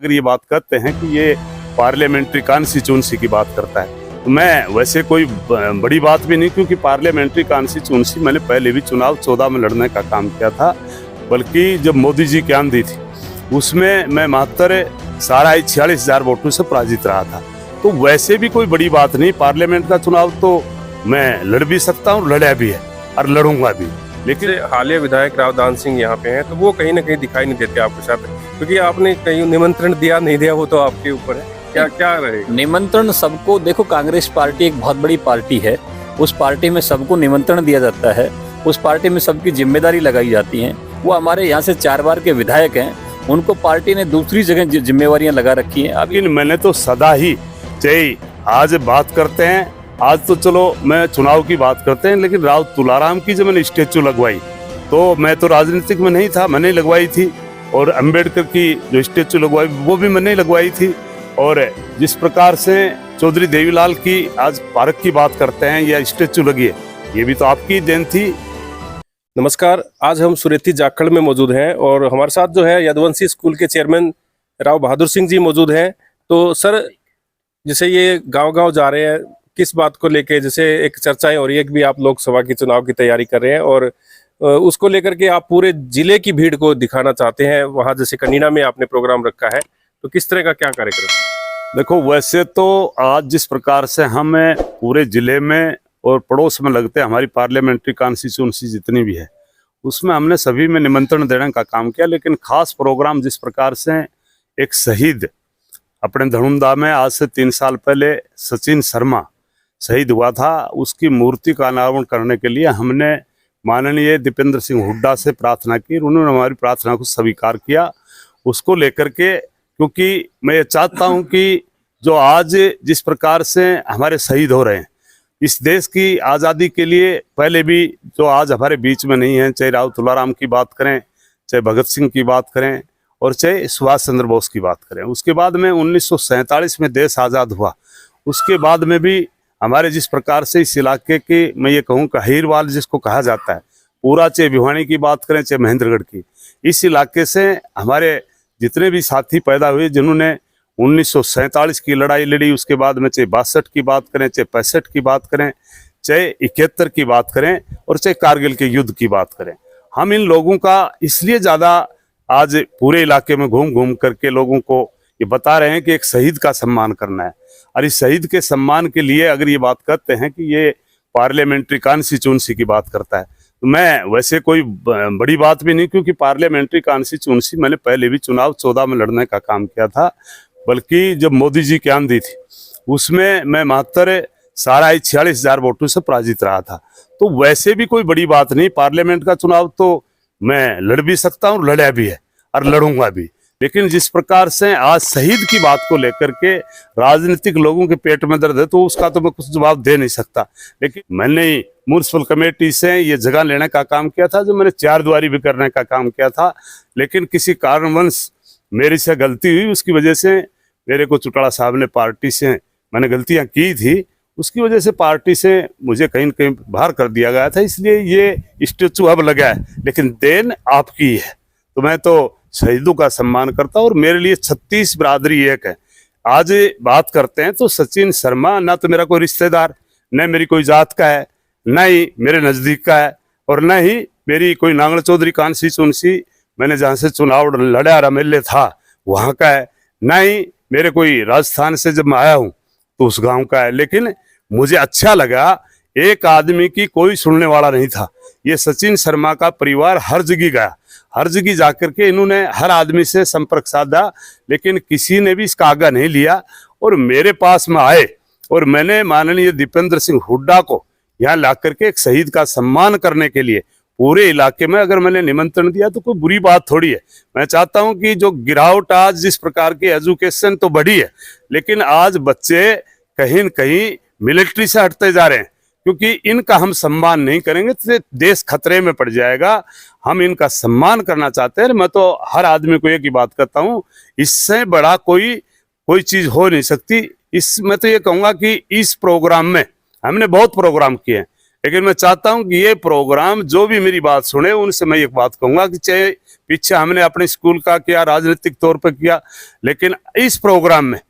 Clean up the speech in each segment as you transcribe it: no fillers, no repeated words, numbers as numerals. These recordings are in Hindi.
अगर ये बात करते हैं कि ये पार्लियामेंट्री कॉन्स्टिट्यूंसी की बात करता है, तो मैं वैसे कोई बड़ी बात भी नहीं, क्योंकि पार्लियामेंट्री कॉन्स्टिट्यूंसी मैंने पहले भी चुनाव 14 में लड़ने का काम किया था। बल्कि जब मोदी जी की आंधी थी उसमें मैं 46,000 वोटों से पराजित रहा था। तो वैसे भी कोई बड़ी बात नहीं, पार्लियामेंट का चुनाव तो मैं लड़ भी सकता हूँ, लड़ा भी है और लड़ूंगा भी। लेकिन हालिया विधायक रावदान सिंह यहाँ पे हैं, तो वो कहीं ना कहीं दिखाई नहीं देते आपके साथ, क्योंकि आपने कहीं निमंत्रण दिया नहीं दिया वो तो आपके ऊपर है। क्या रहेगा निमंत्रण? सबको देखो, कांग्रेस पार्टी एक बहुत बड़ी पार्टी है, उस पार्टी में सबको निमंत्रण दिया जाता है, उस पार्टी में सबकी जिम्मेदारी लगाई जाती है। वो हमारे यहाँ से 4 बार के विधायक हैं, उनको पार्टी ने दूसरी जगह जिम्मेवारियां लगा रखी हैं। लेकिन मैंने तो सदा ही, चाहे आज बात करते हैं, आज तो चलो मैं चुनाव की बात करते हैं, लेकिन राव तुलाराम की जब मैंने स्टेचू लगवाई तो मैं तो राजनीतिक में नहीं था, मैंने लगवाई थी। और अंबेडकर की जो स्टेचू लगवाई वो भी मैंने लगवाई थी। और जिस प्रकार से चौधरी देवीलाल की आज पार्क की बात करते हैं या स्टेचू लगी है, ये भी तो आपकी देन थी। नमस्कार, आज हम सुरेती जाखड़ में मौजूद हैं और हमारे साथ जो है यदुवंशी स्कूल के चेयरमैन राव बहादुर सिंह जी मौजूद हैं। तो सर, जैसे ये गांव-गांव जा रहे हैं, किस बात को लेके, जैसे एक चर्चाएं हो रही है कि भी आप लोकसभा की चुनाव की तैयारी कर रहे हैं और उसको लेकर के आप पूरे जिले की भीड़ को दिखाना चाहते हैं। वहां जैसे कनीना में आपने प्रोग्राम रखा है, तो किस तरह का क्या कार्यक्रम? देखो, वैसे तो आज जिस प्रकार से हम पूरे जिले में और पड़ोस में लगते हैं, हमारी पार्लियामेंट्री कॉन्स्टिट्यूंसी जितनी भी है उसमें हमने सभी में निमंत्रण देने का काम किया। लेकिन खास प्रोग्राम जिस प्रकार से एक शहीद अपने धनुंदा में आज से 3 साल पहले सचिन शर्मा शहीद हुआ था, उसकी मूर्ति का अनावरण करने के लिए हमने माननीय दीपेंद्र सिंह हुड्डा से प्रार्थना की। उन्होंने हमारी प्रार्थना को स्वीकार किया। उसको लेकर के, क्योंकि मैं ये चाहता हूं कि जो आज जिस प्रकार से हमारे शहीद हो रहे हैं इस देश की आज़ादी के लिए, पहले भी जो आज हमारे बीच में नहीं है, चाहे राव तुलाराम की बात करें, चाहे भगत सिंह की बात करें और चाहे सुभाष चंद्र बोस की बात करें, उसके बाद में 1947 में देश आज़ाद हुआ, उसके बाद में भी हमारे जिस प्रकार से इस इलाके के, मैं ये कहूँ कहीरवाल जिसको कहा जाता है, पूरा चाहे भिवानी की बात करें चाहे महेंद्रगढ़ की, इस इलाके से हमारे जितने भी साथी पैदा हुए जिन्होंने 1947 की लड़ाई लड़ी, उसके बाद में चाहे 62 की बात करें, चाहे 65 की बात करें, चाहे 71 की बात करें और चाहे कारगिल के युद्ध की बात करें, हम इन लोगों का इसलिए ज़्यादा आज पूरे इलाके में घूम घूम करके लोगों को ये बता रहे हैं कि एक शहीद का सम्मान करना है। और इस शहीद के सम्मान के लिए अगर ये बात करते हैं कि ये पार्लियामेंट्री कॉन्स्टिट्यूंसी की बात करता है, तो मैं वैसे कोई बड़ी बात भी नहीं, क्योंकि पार्लियामेंट्री कॉन्स्टिट्यूंसी मैंने पहले भी चुनाव 14 में लड़ने का काम किया था। बल्कि जब मोदी जी की आंधी थी उसमें मैं 46,000 वोटों से पराजित रहा था। तो वैसे भी कोई बड़ी बात नहीं, पार्लियामेंट का चुनाव तो मैं लड़ भी सकता हूँ, लड़ा भी है और लड़ूंगा भी। लेकिन जिस प्रकार से आज शहीद की बात को लेकर के राजनीतिक लोगों के पेट में दर्द है, तो उसका तो मैं कुछ जवाब दे नहीं सकता। लेकिन मैंने म्युनिसिपल कमेटी से ये जगह लेने का काम किया था, जो मैंने 4 द्वारी भी करने का काम किया था, लेकिन किसी कारणवश मेरी से गलती हुई, उसकी वजह से मेरे को चौटाला साहब ने पार्टी से मैंने गलतियां की थी, उसकी वजह से पार्टी से मुझे कहीं न कहीं बाहर कर दिया गया था। इसलिए ये स्टेचू अब लगा है, लेकिन देन आपकी है। तो मैं तो शहीदों का सम्मान करता हूँ और मेरे लिए 36 बिरादरी एक है। आज बात करते हैं तो सचिन शर्मा ना तो मेरा कोई रिश्तेदार, न मेरी कोई जात का है, न ही मेरे नज़दीक का है, और न ही मेरी कोई नांगल चौधरी कॉन्स्टिट्यूंसी मैंने जहाँ से चुनाव लड़ा और एमएलए था वहाँ का है, न ही मेरे कोई राजस्थान से जब मैं आया हूँ तो उस गांव का है। लेकिन मुझे अच्छा लगा, एक आदमी की कोई सुनने वाला नहीं था। ये सचिन शर्मा का परिवार हर जगह गया, हर जगह जाकर के इन्होंने हर आदमी से संपर्क साधा, लेकिन किसी ने भी इसका आगा नहीं लिया और मेरे पास में आए और मैंने माननीय दीपेंद्र सिंह हुड्डा को यहाँ ला करके एक शहीद का सम्मान करने के लिए पूरे इलाके में अगर मैंने निमंत्रण दिया तो कोई बुरी बात थोड़ी है। मैं चाहता हूं कि जो गिरावट आज जिस प्रकार की एजुकेशन तो बढ़ी है, लेकिन आज बच्चे कहीं न कहीं मिलिट्री से हटते जा रहे हैं, क्योंकि इनका हम सम्मान नहीं करेंगे तो देश खतरे में पड़ जाएगा। हम इनका सम्मान करना चाहते हैं। मैं तो हर आदमी को एक ही बात करता हूँ, इससे बड़ा कोई चीज हो नहीं सकती। मैं तो ये कहूँगा कि इस प्रोग्राम में हमने बहुत प्रोग्राम किए हैं, लेकिन मैं चाहता हूं कि ये प्रोग्राम जो भी मेरी बात सुने उनसे मैं एक बात कहूंगा कि चाहे पीछे हमने अपने स्कूल का किया, राजनीतिक तौर पर किया, लेकिन इस प्रोग्राम में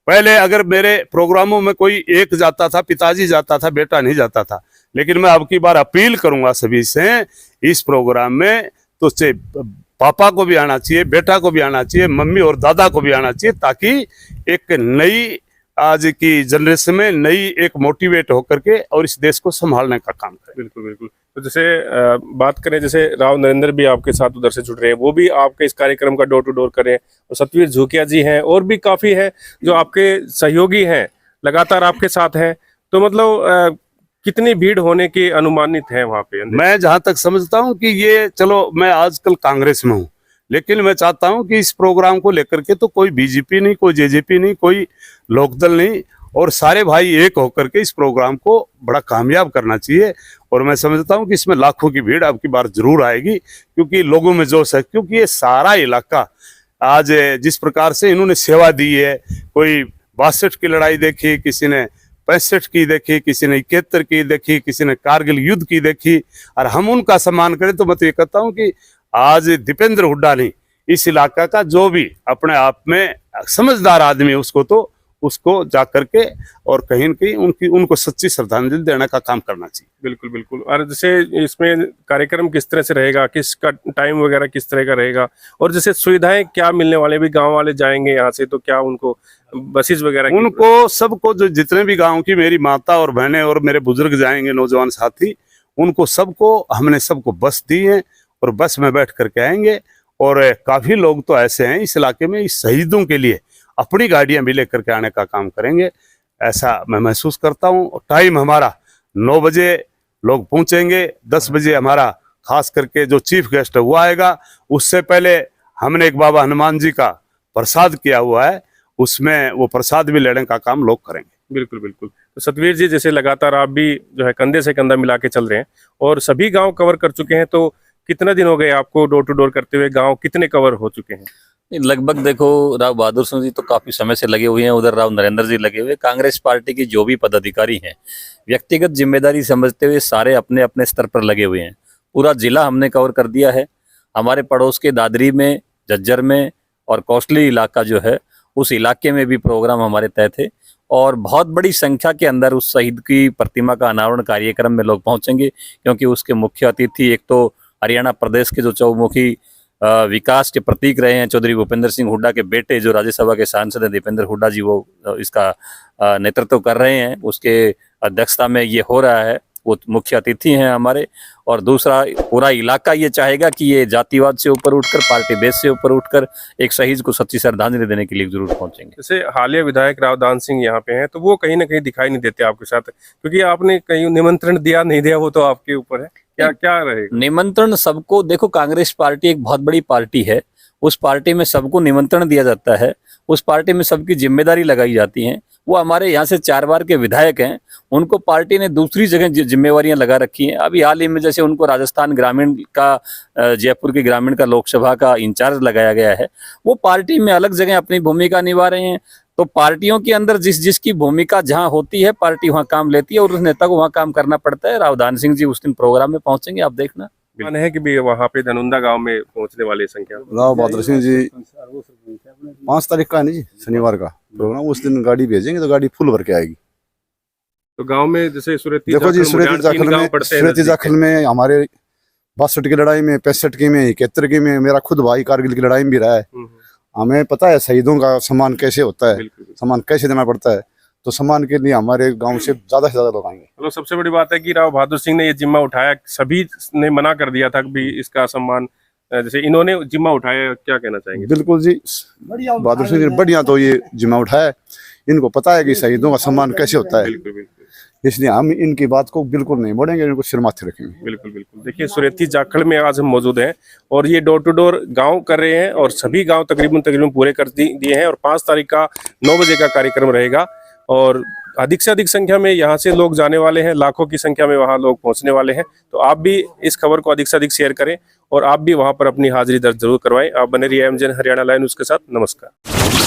पहले अगर मेरे प्रोग्रामों में कोई एक जाता था, पिताजी जाता था, बेटा नहीं जाता था, लेकिन मैं अब की बार अपील करूंगा सभी से, इस प्रोग्राम में तो से पापा को भी आना चाहिए, बेटा को भी आना चाहिए, मम्मी और दादा को भी आना चाहिए, ताकि एक नई आज की जनरेशन में नई एक मोटिवेट होकर के और इस देश को संभालने का काम करें। बिल्कुल बिल्कुल। तो जैसे बात करें, जैसे राव नरेंद्र भी आपके साथ उधर से जुड़ रहे हैं, वो भी आपके इस कार्यक्रम का डोर टू डोर करें, और सतवीर झुकिया जी हैं, और भी काफी है जो आपके सहयोगी हैं, लगातार आपके साथ हैं। तो मतलब कितनी भीड़ होने की अनुमानित है वहां पे? मैं जहां तक समझता हूं कि ये, चलो मैं आजकल कांग्रेस में हूं, लेकिन मैं चाहता हूं कि इस प्रोग्राम को लेकर के तो कोई बीजेपी नहीं, कोई जेजेपी नहीं, कोई लोकदल नहीं, और सारे भाई एक होकर के इस प्रोग्राम को बड़ा कामयाब करना चाहिए। और मैं समझता हूं कि इसमें लाखों की भीड़ अब की बार जरूर आएगी, क्योंकि लोगों में जोश है, क्योंकि ये सारा इलाका आज जिस प्रकार से इन्होंने सेवा दी है, कोई 62 की लड़ाई देखी, किसी ने 65 की देखी, किसी ने 71 की देखी, किसी ने कारगिल युद्ध की देखी, और हम उनका सम्मान करें तो मैं तो ये कहता हूं कि आज दीपेंद्र हुड्डा नहीं, इस इलाका का जो भी अपने आप में समझदार आदमी है, उसको जा करके और कहीं न कहीं उनको सच्ची श्रद्धांजलि देने का काम करना चाहिए। बिल्कुल बिल्कुल। और जैसे इसमें कार्यक्रम किस तरह से रहेगा, किसका टाइम वगैरह किस तरह का रहेगा, और जैसे सुविधाएं क्या मिलने वाले, भी गांव वाले जाएंगे यहाँ से तो क्या उनको बसेस वगैरह उनको सबको, जो जितने भी गांव की मेरी माता और बहनें और मेरे बुजुर्ग जाएंगे, नौजवान साथी, उनको सबको हमने सबको बस दी है और बस में बैठ करके आएंगे। और काफी लोग तो ऐसे हैं इस इलाके में, इस शहीदों के लिए अपनी गाड़ियां भी लेकर के आने का काम करेंगे, ऐसा मैं महसूस करता हूं। टाइम हमारा 9 बजे लोग पहुंचेंगे, 10 बजे हमारा खास करके जो चीफ गेस्ट है वो आएगा। उससे पहले हमने एक बाबा हनुमान जी का प्रसाद किया हुआ है, उसमें वो प्रसाद भी लेने का काम लोग करेंगे। बिल्कुल बिल्कुल। तो सतवीर जी, जैसे लगातार आप भी जो है कंधे से कंधा मिला के चल रहे हैं और सभी गांव कवर कर चुके हैं, तो कितना दिन हो गए आपको डोर टू डोर करते हुए? गांव कितने कवर हो चुके हैं? लगभग देखो, राव बहादुर सिंह जी तो काफी समय से लगे हुए हैं, उधर राव नरेंद्र जी लगे हुए। कांग्रेस पार्टी की जो भी पदाधिकारी हैं, व्यक्तिगत जिम्मेदारी समझते हुए सारे अपने अपने स्तर पर लगे हुए हैं। पूरा जिला हमने कवर कर दिया है। हमारे पड़ोस के दादरी में, झज्जर में और कौशली इलाका जो है, उस इलाके में भी प्रोग्राम हमारे तय थे, और बहुत बड़ी संख्या के अंदर उस शहीद की प्रतिमा का अनावरण कार्यक्रम में लोग पहुंचेंगे, क्योंकि उसके मुख्य अतिथि एक तो हरियाणा प्रदेश के जो चौमुखी विकास के प्रतीक रहे हैं, चौधरी भूपेंद्र सिंह हुड्डा के बेटे जो राज्यसभा के सांसद हैं दीपेंद्र हुड्डा जी, वो इसका नेतृत्व कर रहे हैं। उसके अध्यक्षता में ये हो रहा है, वो मुख्य अतिथि हैं हमारे। और दूसरा, पूरा इलाका ये चाहेगा कि ये जातिवाद से ऊपर उठकर, पार्टी बेस से ऊपर उठकर एक शहीद को सच्ची श्रद्धांजलि देने के लिए जरूर पहुंचेंगे। जैसे हालिया विधायक रावदान सिंह यहाँ पे हैं, तो वो कहीं ना कहीं दिखाई नहीं देते आपके साथ, क्योंकि आपने कहीं निमंत्रण दिया नहीं दिया वो तो आपके ऊपर है। क्या क्या रहेगा? निमंत्रण सबको, देखो कांग्रेस पार्टी एक बहुत बड़ी पार्टी है, उस पार्टी में सबको निमंत्रण दिया जाता है, उस पार्टी में सबकी जिम्मेदारी लगाई जाती है। वो हमारे यहाँ से 4 बार के विधायक हैं, उनको पार्टी ने दूसरी जगह जिम्मेवारियां लगा रखी हैं। अभी हाल ही में जैसे उनको राजस्थान ग्रामीण का, जयपुर के ग्रामीण का लोकसभा का इंचार्ज लगाया गया है। वो पार्टी में अलग जगह अपनी भूमिका निभा रहे हैं। तो पार्टियों के अंदर जिसकी भूमिका जहां होती है, पार्टी वहां काम लेती है और उस नेता को वहां काम करना पड़ता है। रावदान सिंह जी उस दिन प्रोग्राम में पहुंचेंगे, आप देखना। मान है कि भी वहाँ पे धनुंदा गांव में पहुंचने वाली संख्या? राव बहादुर सिंह जी 5 तारीख का है ना जी, शनिवार का प्रोग्राम। उस दिन गाड़ी भेजेंगे तो गाड़ी फुल भर के आएगी। तो गांव में जैसे सुरेती देखो जी, सुरेती जाखल में हमारे 62 की लड़ाई में, 65 की में, 71 की में, मेरा खुद भाई कारगिल की लड़ाई में भी रहा है। हमें पता है शहीदों का सम्मान कैसे होता है, सम्मान कैसे देना पड़ता है। तो सम्मान के लिए हमारे गांव से ज्यादा लोग आएंगे। मतलब सबसे बड़ी बात है कि राव बहादुर सिंह ने ये जिम्मा उठाया, सभी ने मना कर दिया था कि भी इसका सम्मान, जैसे इन्होंने जिम्मा उठाया, क्या कहना चाहेंगे? बिल्कुल जी, बहादुर सिंह जी बढ़िया तो ये जिम्मा उठाया, इनको पता है कि शहीदों का सम्मान कैसे होता है, इसलिए हम इनकी बात को बिल्कुल नहीं मोड़ेंगे, इनको सिर माथे रखेंगे। बिल्कुल बिल्कुल। देखिए, सुरेती जाखल में आज हम मौजूद हैं और ये डोर टू डोर गांव कर रहे हैं, और सभी गांव तकरीबन पूरे कर दिए हैं, और 5 तारीख का 9 बजे का कार्यक्रम रहेगा, और अधिक से अधिक संख्या में यहाँ से लोग जाने वाले हैं, लाखों की संख्या में वहाँ लोग पहुँचने वाले हैं। तो आप भी इस खबर को अधिक से अधिक शेयर करें और आप भी वहाँ पर अपनी हाजिरी दर्ज जरूर करवाएं। आप बने रहिए एमजन हरियाणा लाइव न्यूज़ के साथ। नमस्कार।